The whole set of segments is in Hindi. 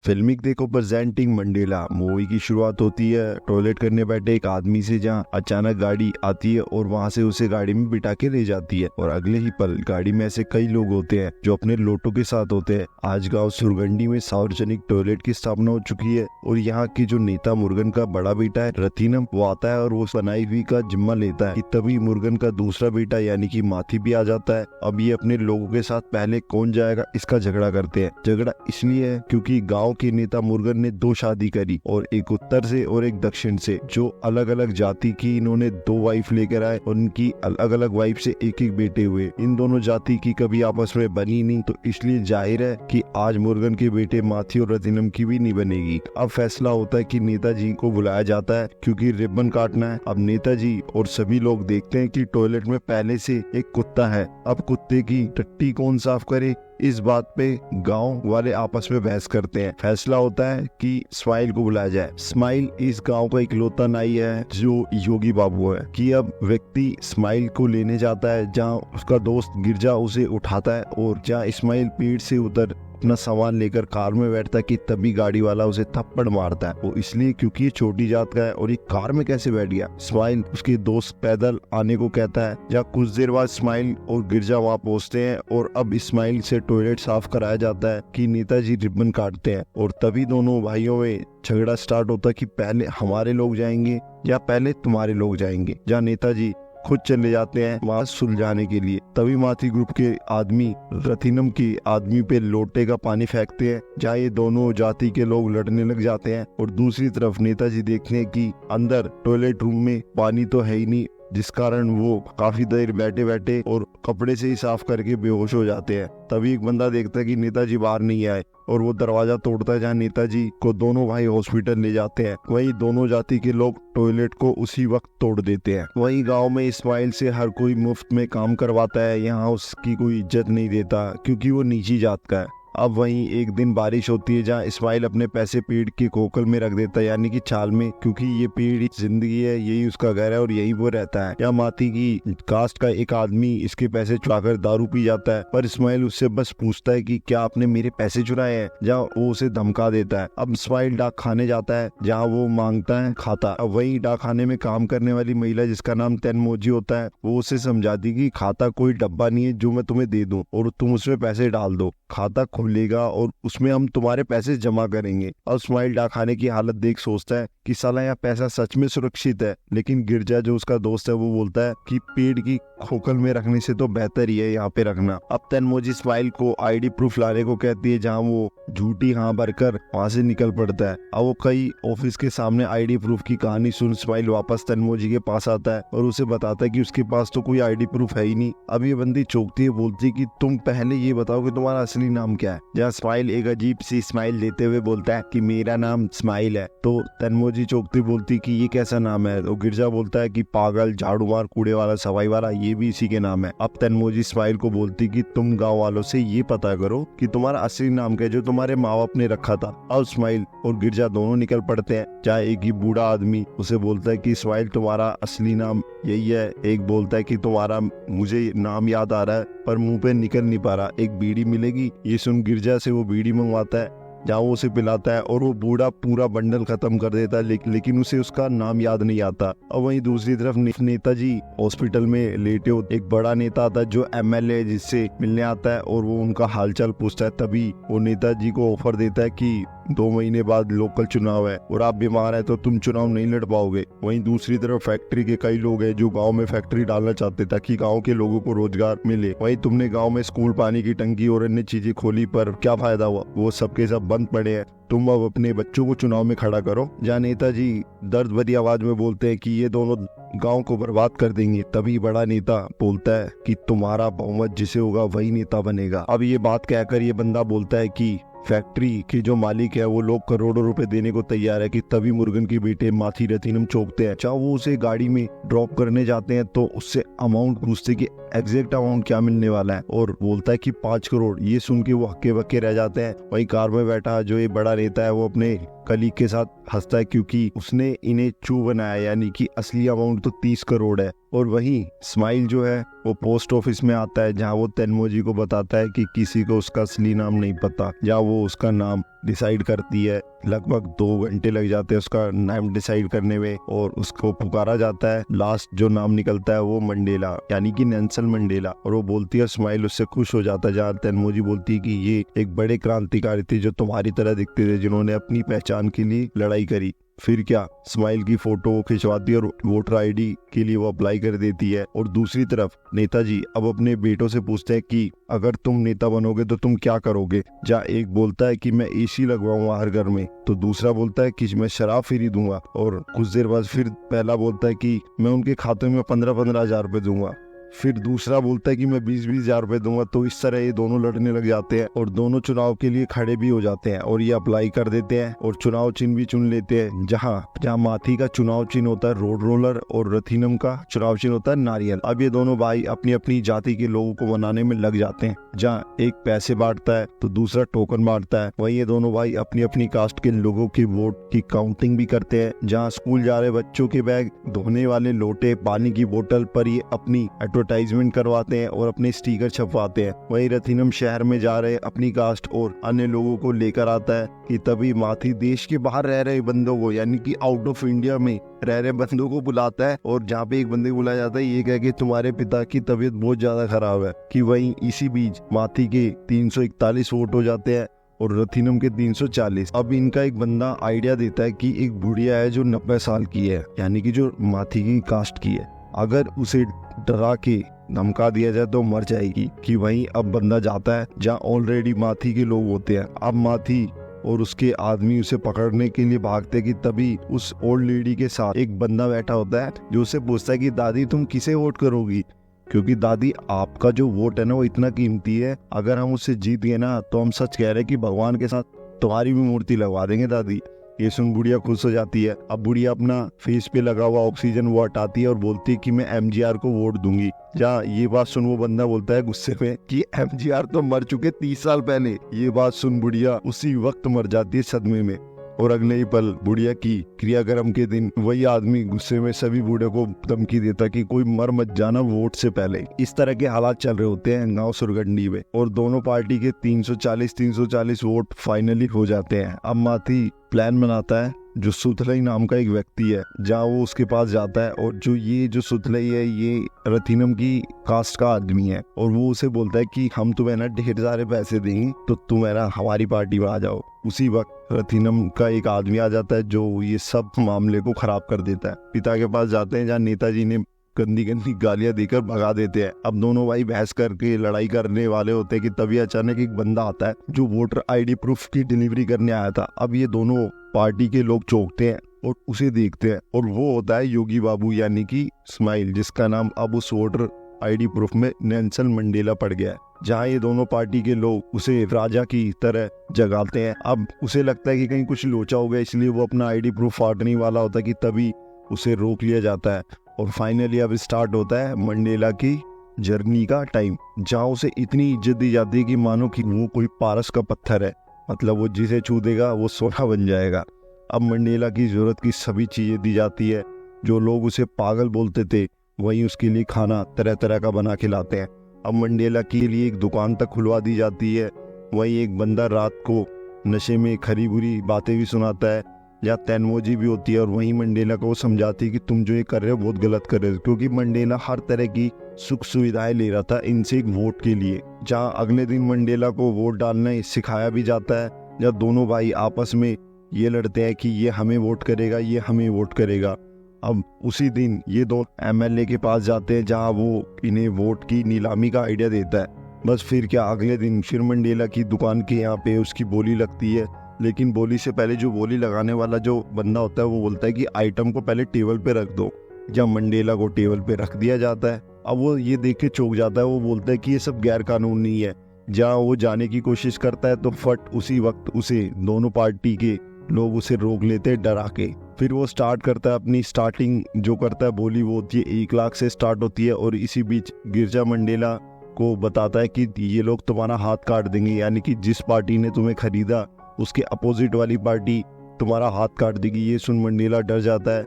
फिल्मिक देखो प्रेजेंटिंग मंडेला। मूवी की शुरुआत होती है टॉयलेट करने बैठे एक आदमी से, जहां अचानक गाड़ी आती है और वहां से उसे गाड़ी में बिठा के ले जाती है। और अगले ही पल गाड़ी में ऐसे कई लोग होते हैं जो अपने लोटों के साथ होते हैं। आज गांव सुरगंडी में सार्वजनिक टॉयलेट की स्थापना हो चुकी है और यहाँ की जो नेता मुरुगन का बड़ा बेटा है रथिनम, वो आता है और वो बनाई हुई का जिम्मा लेता है कि तभी मुरुगन का दूसरा बेटा यानी कि माथी भी आ जाता है। अब ये अपने लोगों के साथ पहले कौन जाएगा इसका झगड़ा करते हैं। झगड़ा इसलिए है क्योंकि गाँव के नेता मुरुगन ने दो शादी करी, और एक उत्तर से और एक दक्षिण से, जो अलग अलग जाति की। इन्होंने दो वाइफ लेकर आए और उनकी अलग अलग वाइफ से एक एक बेटे हुए। इन दोनों जाति की कभी आपस में बनी नहीं, तो इसलिए जाहिर है कि आज मुरुगन के बेटे माथी और रतिनम की भी नहीं बनेगी। अब फैसला होता है कि नेताजी को बुलाया जाता है क्योंकि रिबन काटना है। अब नेताजी और सभी लोग देखते हैं कि टॉयलेट में पहले से एक कुत्ता है। अब कुत्ते की टट्टी कौन साफ करे, इस बात पे गांव वाले आपस में बहस करते हैं। फैसला होता है कि स्माइल को बुलाया जाए। स्माइल इस गांव का इकलौता नाई है जो योगी बाबू है। कि अब व्यक्ति स्माइल को लेने जाता है जहां उसका दोस्त गिरजा उसे उठाता है, और जहां स्माइल पेड़ से उतर अपना सामान लेकर कार में बैठता है कि तभी गाड़ी वाला उसे थप्पड़ मारता है। वो इसलिए क्योंकि ये छोटी जात का है और ये कार में कैसे बैठ गया। स्माइल उसके दोस्त पैदल आने को कहता है। जहाँ कुछ देर बाद स्माइल और गिरजा वहाँ पहुँचते हैं और अब स्माइल से टॉयलेट साफ कराया जाता है कि नेताजी रिबन काटते हैं। और तभी दोनों भाइयों में झगड़ा स्टार्ट होता है कि पहले हमारे लोग जाएंगे या पहले तुम्हारे लोग जाएंगे। जहाँ नेताजी खुद चले जाते हैं वहां सुलझाने के लिए। तभी माथी ग्रुप के आदमी रथिनम के आदमी पे लोटे का पानी फेंकते हैं, जहाँ ये दोनों जाति के लोग लड़ने लग जाते हैं। और दूसरी तरफ नेताजी देखते हैं कि अंदर टॉयलेट रूम में पानी तो है ही नहीं, जिस कारण वो काफी देर बैठे बैठे और कपड़े से ही साफ करके बेहोश हो जाते हैं। तभी एक बंदा देखता है कि नेताजी बाहर नहीं आए और वो दरवाजा तोड़ता है, जहाँ नेताजी को दोनों भाई हॉस्पिटल ले जाते हैं। वहीं दोनों जाति के लोग टॉयलेट को उसी वक्त तोड़ देते हैं। वहीं गांव में इस्माइल से हर कोई मुफ्त में काम करवाता है। यहाँ उसकी कोई इज्जत नहीं देता क्योंकि वो नीची जात का है। अब वहीं एक दिन बारिश होती है जहाँ इस्माइल अपने पैसे पेड़ के खोखल में रख देता है, यानी कि छाल में, क्योंकि ये पेड़ जिंदगी है, यही उसका घर है और यही वो रहता है। या माती की कास्ट का एक आदमी इसके पैसे चुराकर दारू पी जाता है, पर इस्माइल उससे बस पूछता है कि क्या आपने मेरे पैसे चुराए हैं, जहाँ वो उसे धमका देता है। अब इस्माइल डाक खाने जाता है जहाँ वो मांगता है खाता। अब वही डाक खाने में काम करने वाली महिला जिसका नाम तेनमोजी होता है, वो उसे समझाती कि खाता कोई डब्बा नहीं है जो मैं तुम्हें दे दूं और तुम उसमें पैसे डाल दो। खाता खुलेगा और उसमें हम तुम्हारे पैसे जमा करेंगे। और स्माइल डाकखाने की हालत देख सोचता है कि साला यह पैसा सच में सुरक्षित है, लेकिन गिरजा जो उसका दोस्त है वो बोलता है कि पेड़ की खोखल में रखने से तो बेहतर ही है यहाँ पे रखना। अब तेनमोजी स्माइल को आईडी प्रूफ लाने को कहती है, जहाँ वो झूठी हाँ भरकर वहाँ से निकल पड़ता है। अब वो कई ऑफिस के सामने आईडी प्रूफ की कहानी सुन स्माइल वापस तेनमोजी के पास आता है और उसे बताता है कि उसके पास तो कोई आईडी प्रूफ है ही नहीं। अब ये बंदी चौंकती है, बोलती है कि तुम पहले ये बताओ कि तुम्हारा असली नाम क्या है। जहाँ स्माइल एक अजीब सी स्माइल देते हुए बोलता है कि मेरा नाम स्माइल है। तो तेनमोजी चौंकती बोलती कि ये कैसा नाम है। तो गिरजा बोलता है कि पागल, झाड़ू मार, कूड़े वाला, सफाई वाला, ये भी इसी के नाम है। अब तेनमोजी स्माइल को बोलती कि तुम गाँव वालों से ये पता करो कि तुम्हारा असली नाम क्या है जो तुम्हारे माँ बाप ने रखा था। अब स्माइल और गिरजा दोनों निकल पड़ते हैं, चाहे एक ही बूढ़ा आदमी उसे बोलता है कि स्माइल तुम्हारा असली नाम यही है। एक बोलता है कि तुम्हारा मुझे नाम याद आ रहा है पर मुंह पे निकल नहीं पा रहा, एक बीड़ी मिलेगी। ये सुन गिरजा से वो बीड़ी मंगवाता है, जहाँ वो उसे पिलाता है और वो बूढ़ा पूरा बंडल खत्म कर देता है, लेकिन उसे उसका नाम याद नहीं आता। और वहीं दूसरी तरफ नेताजी हॉस्पिटल में लेटे हो, एक बड़ा नेता आता है जो एमएलए जिससे मिलने आता है और वो उनका हालचाल पूछता है। तभी वो नेताजी को ऑफर देता है कि 2 महीने बाद लोकल चुनाव है और आप बीमार है तो तुम चुनाव नहीं लड़ पाओगे। वहीं दूसरी तरफ फैक्ट्री के कई लोग हैं जो गांव में फैक्ट्री डालना चाहते ताकि गांव के लोगों को रोजगार मिले। वहीं तुमने गांव में स्कूल, पानी की टंकी और अन्य चीजें खोली, पर क्या फायदा हुआ, वो सबके सब बंद पड़े हैं। तुम अब अपने बच्चों को चुनाव में खड़ा करो। जहाँ नेताजी दर्द भरी आवाज में बोलते हैं कि ये दोनों गांव को बर्बाद कर देंगे। तभी बड़ा नेता बोलता है कि तुम्हारा बहुमत जिसे होगा वही नेता बनेगा। अब ये बात कहकर ये बंदा बोलता है कि फैक्ट्री के जो मालिक है वो लोग करोड़ों रुपए देने को तैयार है। कि तभी मुरुगन के बेटे माथी रथिनम चौंकते हैं। चाहे वो उसे गाड़ी में ड्रॉप करने जाते हैं तो उससे अमाउंट पूछते कि एग्जैक्ट अमाउंट क्या मिलने वाला है, और बोलता है कि 5 करोड़। ये सुन के वो हक्के बक्के रह जाते हैं। वही कार में बैठा जो ये बड़ा नेता है वो अपने कलीग के साथ हंसता है क्योंकि उसने इन्हें चू बनाया, यानी कि असली अमाउंट तो 30 करोड़ है। और वहीं स्माइल जो है वो पोस्ट ऑफिस में आता है, जहाँ वो तेनमोजी को बताता है कि किसी को उसका असली नाम नहीं पता, जहाँ वो उसका नाम डिसाइड करती है। लगभग 2 घंटे लग जाते हैं उसका नाम डिसाइड करने में और उसको पुकारा जाता है। लास्ट जो नाम निकलता है वो मंडेला यानी कि नेल्सन मंडेला, और वो बोलती है, स्माइल उससे खुश हो जाता है। जहाँ तेनमोजी बोलती है कि ये एक बड़े क्रांतिकारी थे जो तुम्हारी तरह दिखते थे, जिन्होंने अपनी पहचान के लिए लड़ाई करी। फिर क्या, स्माइल की फोटो वो खिंचवाती है और वोटर आईडी के लिए वो अप्लाई कर देती है। और दूसरी तरफ नेताजी अब अपने बेटों से पूछते हैं कि अगर तुम नेता बनोगे तो तुम क्या करोगे। जहाँ एक बोलता है कि मैं एसी लगवाऊंगा हर घर में, तो दूसरा बोलता है कि मैं शराब फ्री दूंगा, और कुछ देर बाद फिर पहला बोलता है कि मैं उनके खाते में 15-15 हजार रुपए दूंगा। फिर दूसरा बोलता है कि मैं 20-20 हजार रुपए दूंगा। तो इस तरह ये दोनों लड़ने लग जाते हैं और दोनों चुनाव के लिए खड़े भी हो जाते हैं और ये अप्लाई कर देते हैं और चुनाव चिन्ह भी चुन लेते हैं। जहाँ माथी का चुनाव चिन्ह होता है रोड रोलर और रथीनम का चुनाव चिन्ह होता है नारियल। अब ये दोनों भाई अपनी अपनी जाति के लोगों को बनाने में लग जाते हैं। जहाँ एक पैसे बांटता है तो दूसरा टोकन बांटता है। वहीं ये दोनों भाई अपनी अपनी कास्ट के लोगों की वोट की काउंटिंग भी करते हैं। जहाँ स्कूल जा रहे बच्चों के बैग, धोने वाले लोटे, पानी की बोतल पर ये अपनी एडवर्टाइजमेंट करवाते हैं और अपने स्टिकर छपवाते हैं। वहीं रथीनम शहर में जा रहे अपनी कास्ट और अन्य लोगों को लेकर आता है कि तभी माथी देश के बाहर रह रहे बंदों को यानी कि आउट ऑफ इंडिया में रह रहे बंदों को बुलाता है। और जहाँ पे एक बंदे को बुलाया जाता है ये कह के तुम्हारे पिता की तबीयत बहुत ज्यादा खराब है। कि वहीं इसी बीच माथी के 341 वोट हो जाते हैं और रथीनम के 340। अब इनका एक बंदा आइडिया देता है कि एक बुढ़िया है जो 90 साल की है यानी कि जो माथी की कास्ट की है, अगर उसे डरा के धमका दिया जाए तो मर जाएगी। कि वहीं अब बंदा जाता है जहाँ ऑलरेडी माथी के लोग होते हैं। अब माथी और उसके आदमी उसे पकड़ने के लिए भागते हैं कि तभी उस ओल्ड लेडी के साथ एक बंदा बैठा होता है जो उसे पूछता है कि दादी तुम किसे वोट करोगी, क्योंकि दादी आपका जो वोट है ना वो इतना कीमती है, अगर हम उससे जीत गए ना तो हम सच कह रहे हैं कि भगवान के साथ तुम्हारी भी मूर्ति लगवा देंगे दादी। ये सुन बुढ़िया खुश हो जाती है। अब बुढ़िया अपना फेस पे लगा हुआ ऑक्सीजन वो हटाती है और बोलती है कि मैं एमजीआर को वोट दूंगी। जहाँ ये बात सुन वो बंदा बोलता है गुस्से में कि एमजीआर तो मर चुके 30 साल पहले। ये बात सुन बुढ़िया उसी वक्त मर जाती है सदमे में। और अगले ही पल बुढ़िया की क्रियाक्रम के दिन वही आदमी गुस्से में सभी बूढ़े को धमकी देता कि कोई मर मत जाना वोट से पहले। इस तरह के हालात चल रहे होते हैं गांव सुरगंडी में और दोनों पार्टी के 340 वोट फाइनली हो जाते हैं। अब माथी प्लान बनाता है जो सुथलई नाम का एक व्यक्ति है, जहाँ वो उसके पास जाता है और जो सुथलई है ये रथीनम की कास्ट का आदमी है और वो उसे बोलता है कि हम तुम्हें ना ढेर सारे पैसे देंगे तो तुम है ना हमारी पार्टी में आ जाओ। उसी वक्त रथीनम का एक आदमी आ जाता है जो ये सब मामले को खराब कर देता है। पिता के पास जाते हैं जहाँ नेताजी ने गंदी गंदी गालियां देकर भगा देते हैं। अब दोनों भाई बहस करके लड़ाई करने वाले होते हैं कि तभी अचानक एक बंदा आता है जो वोटर आईडी प्रूफ की डिलीवरी करने आया था। अब ये दोनों पार्टी के लोग चौंकते हैं और उसे देखते हैं और वो होता है योगी बाबू यानी कि स्माइल, जिसका नाम अब उस वोटर आईडी प्रूफ में नेल्सन मंडेला पड़ गया है। जहाँ ये दोनों पार्टी के लोग उसे राजा की तरह जगाते हैं। अब उसे लगता है कि कहीं कुछ लोचा हो गया, इसलिए वो अपना आईडी प्रूफ फाड़ने वाला होता है कि तभी उसे रोक लिया जाता है। और फाइनली अब स्टार्ट होता है मंडेला की जर्नी का टाइम, जहाँ उसे इतनी इज्जत दी जाती है कि मानो कि वो कोई पारस का पत्थर है, मतलब वो जिसे छू देगा वो सोना बन जाएगा। अब मंडेला की जरूरत की सभी चीजें दी जाती है। जो लोग उसे पागल बोलते थे वहीं उसके लिए खाना तरह तरह का बना के लाते हैं। अब मंडेला के लिए एक दुकान तक खुलवा दी जाती है। वहीं एक बंदा रात को नशे में खरी बुरी बातें भी सुनाता है, जहाँ तेनमोजी भी होती है और वहीं मंडेला को वो समझाती है कि तुम जो ये कर रहे हो बहुत गलत कर रहे हो, क्योंकि मंडेला हर तरह की सुख सुविधाएं ले रहा था इनसे एक वोट के लिए। जहाँ अगले दिन मंडेला को वोट डालना सिखाया भी जाता है, जहाँ दोनों भाई आपस में ये लड़ते हैं कि ये हमें वोट करेगा, ये हमें वोट करेगा। अब उसी दिन ये दो एमएलए के पास जाते हैं जहाँ वो इन्हें वोट की नीलामी का आइडिया देता है। बस फिर क्या, अगले दिन फिर मंडेला की दुकान के यहाँ पे उसकी बोली लगती है, लेकिन बोली से पहले जो बोली लगाने वाला जो बंदा होता है वो बोलता है कि आइटम को पहले टेबल पे रख दो। जब मंडेला को टेबल पे रख दिया जाता है, अब वो ये देख के चौंक जाता है। वो बोलता है कि ये सब गैर कानूनी है। जहाँ वो जाने की कोशिश करता है तो फट उसी वक्त उसे दोनों पार्टी के लोग उसे रोक लेते हैं डरा के। फिर वो स्टार्ट करता है अपनी स्टार्टिंग जो करता है बोली वो होती है 1 लाख से स्टार्ट होती है। और इसी बीच गिरजा मंडेला को बताता है कि ये लोग तुम्हारा हाथ काट देंगे, यानी कि जिस पार्टी ने तुम्हें खरीदा उसके अपोजिट वाली पार्टी तुम्हारा हाथ काट देगी। ये सुन मंडेला डर जाता है।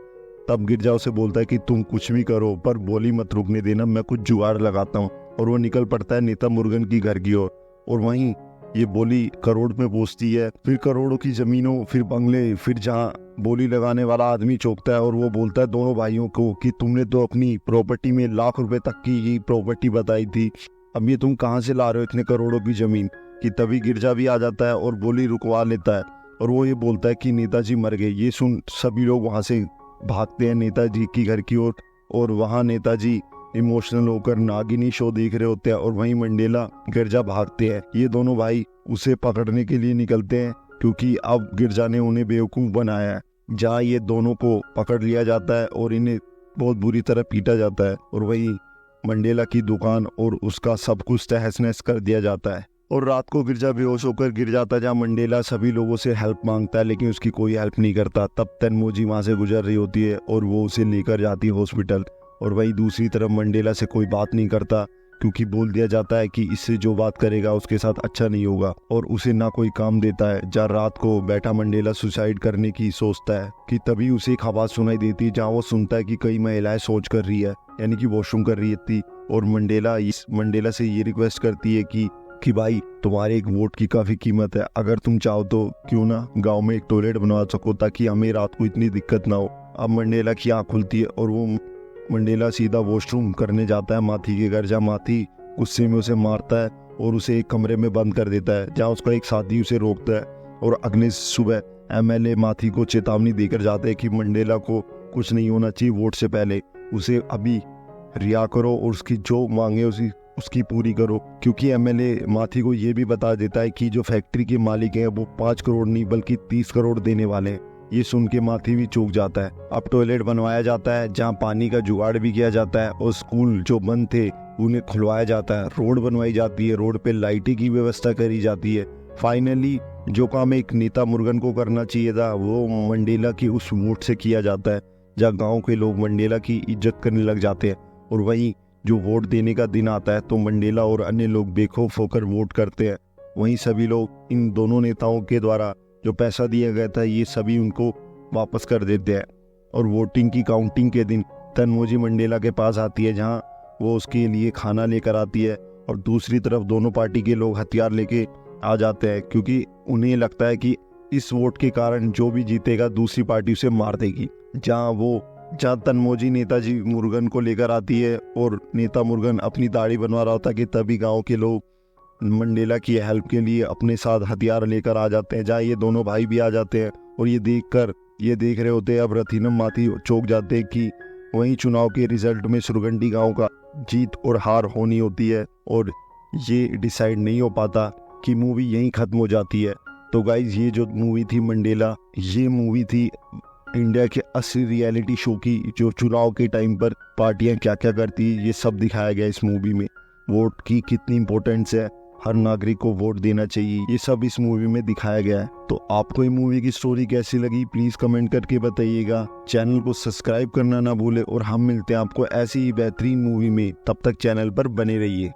तब गिरजा उसे बोलता है कि तुम कुछ भी करो पर बोली मत रुकने देना, मैं कुछ जुगाड़ लगाता हूँ। और वो निकल पड़ता है नेता मुर्गन की घर की ओर। और वहीं ये बोली करोड़ में पहुंचती है, फिर करोड़ों की जमीनों, फिर बंगले, फिर जहाँ बोली लगाने वाला आदमी चौंकता है और वो बोलता है दोनों भाइयों को कि तुमने तो अपनी प्रॉपर्टी में लाख रुपए तक की ये प्रॉपर्टी बताई थी, अब ये तुम कहाँ से ला रहे हो इतने करोड़ों की जमीन। कि तभी गिरजा भी आ जाता है और बोली रुकवा लेता है और वो ये बोलता है कि नेताजी मर गए। ये सुन सभी लोग वहाँ से भागते हैं नेताजी की घर की ओर और वहाँ नेताजी इमोशनल होकर नागिनी शो देख रहे होते हैं और वहीं मंडेला गिरजा भागते हैं। ये दोनों भाई उसे पकड़ने के लिए निकलते हैं क्योंकि अब गिरजा ने उन्हें बेवकूफ़ बनाया है। जहाँ ये दोनों को पकड़ लिया जाता है और इन्हें बहुत बुरी तरह पीटा जाता है और वहीं मंडेला की दुकान और उसका सब कुछ तहस नहस कर दिया जाता है। और रात को गिरजा बेहोश होकर गिर जाता है जहाँ मंडेला सभी लोगों से हेल्प मांगता है लेकिन उसकी कोई हेल्प नहीं करता। तब तन्मोजी वहाँ से गुजर रही होती है और वो उसे लेकर जाती है हॉस्पिटल। और वहीं दूसरी तरफ मंडेला से कोई बात नहीं करता क्योंकि बोल दिया जाता है कि इससे जो बात करेगा उसके साथ अच्छा नहीं होगा और उसे ना कोई काम देता है। जहाँ रात को बैठा मंडेला सुसाइड करने की सोचता है कि तभी उसे एक आवाज़ सुनाई देती है जहाँ वो सुनता है कि कई महिलाएं शौच कर रही है, यानी कि वॉशरूम कर रही थी। और मंडेला से ये रिक्वेस्ट करती है कि भाई तुम्हारे एक वोट की काफ़ी कीमत है, अगर तुम चाहो तो क्यों ना गांव में एक टॉयलेट बनवा सको ताकि हमें रात को इतनी दिक्कत ना हो। अब मंडेला की आँख खुलती है और वो मंडेला सीधा वॉशरूम करने जाता है माथी के घर, जहाँ माथी गुस्से में उसे मारता है और उसे एक कमरे में बंद कर देता है जहाँ उसका एक साथी उसे रोकता है। और अगले सुबह एमएलए माथी को चेतावनी देकर जाते हैं कि मंडेला को कुछ नहीं होना चाहिए वोट से पहले, उसे अभी रिहा करो और उसकी जो मांगे उसकी पूरी करो। क्योंकि एमएलए माथी को ये भी बता देता है कि जो फैक्ट्री के मालिक हैं वो 5 करोड़ नहीं बल्कि 30 करोड़ देने वाले हैं। ये सुन के माथी भी चौंक जाता है। अब टॉयलेट बनवाया जाता है जहाँ पानी का जुगाड़ भी किया जाता है और स्कूल जो बंद थे उन्हें खुलवाया जाता है, रोड बनवाई जाती है, रोड पे लाइटिंग की व्यवस्था करी जाती है। फाइनली जो काम एक नेता मुर्गन को करना चाहिए था वो मंडेला की उस वोट से किया जाता है, जहाँ गाँव के लोग मंडेला की इज्जत करने लग जाते हैं। और वहीं जो वोट देने का दिन आता है तो मंडेला और अन्य लोग बेखौफ होकर वोट करते हैं। वहीं सभी लोग इन दोनों नेताओं के द्वारा जो पैसा दिया गया था ये सभी उनको वापस कर देते हैं। और वोटिंग की काउंटिंग के दिन तन्मोजी मंडेला के पास आती है जहां वो उसके लिए खाना लेकर आती है और दूसरी तरफ दोनों पार्टी के लोग हथियार लेके आ जाते हैं क्योंकि उन्हें लगता है कि इस वोट के कारण जो भी जीतेगा दूसरी पार्टी उसे मार देगी। जहाँ तन्मोजी नेताजी मुर्गन को लेकर आती है और नेता मुर्गन अपनी दाढ़ी बनवा रहा होता कि तभी गांव के लोग मंडेला की हेल्प के लिए अपने साथ हथियार लेकर आ जाते हैं। जहाँ ये दोनों भाई भी आ जाते हैं और ये देख रहे होते हैं। अब रथीनम माथी चौंक जाते हैं कि वहीं चुनाव के रिजल्ट में सुरगंडी गांव का जीत और हार होनी होती है और ये डिसाइड नहीं हो पाता कि मूवी यहीं खत्म हो जाती है। तो गाइज ये जो मूवी थी मंडेला, ये मूवी थी इंडिया के असली रियलिटी शो की, जो चुनाव के टाइम पर पार्टियां क्या क्या करती है ये सब दिखाया गया इस मूवी में। वोट की कितनी इंपॉर्टेंस है, हर नागरिक को वोट देना चाहिए, ये सब इस मूवी में दिखाया गया है। तो आपको ये मूवी की स्टोरी कैसी लगी प्लीज कमेंट करके बताइएगा। चैनल को सब्सक्राइब करना ना भूले और हम मिलते हैं आपको ऐसी ही बेहतरीन मूवी में। तब तक चैनल पर बने रहिए।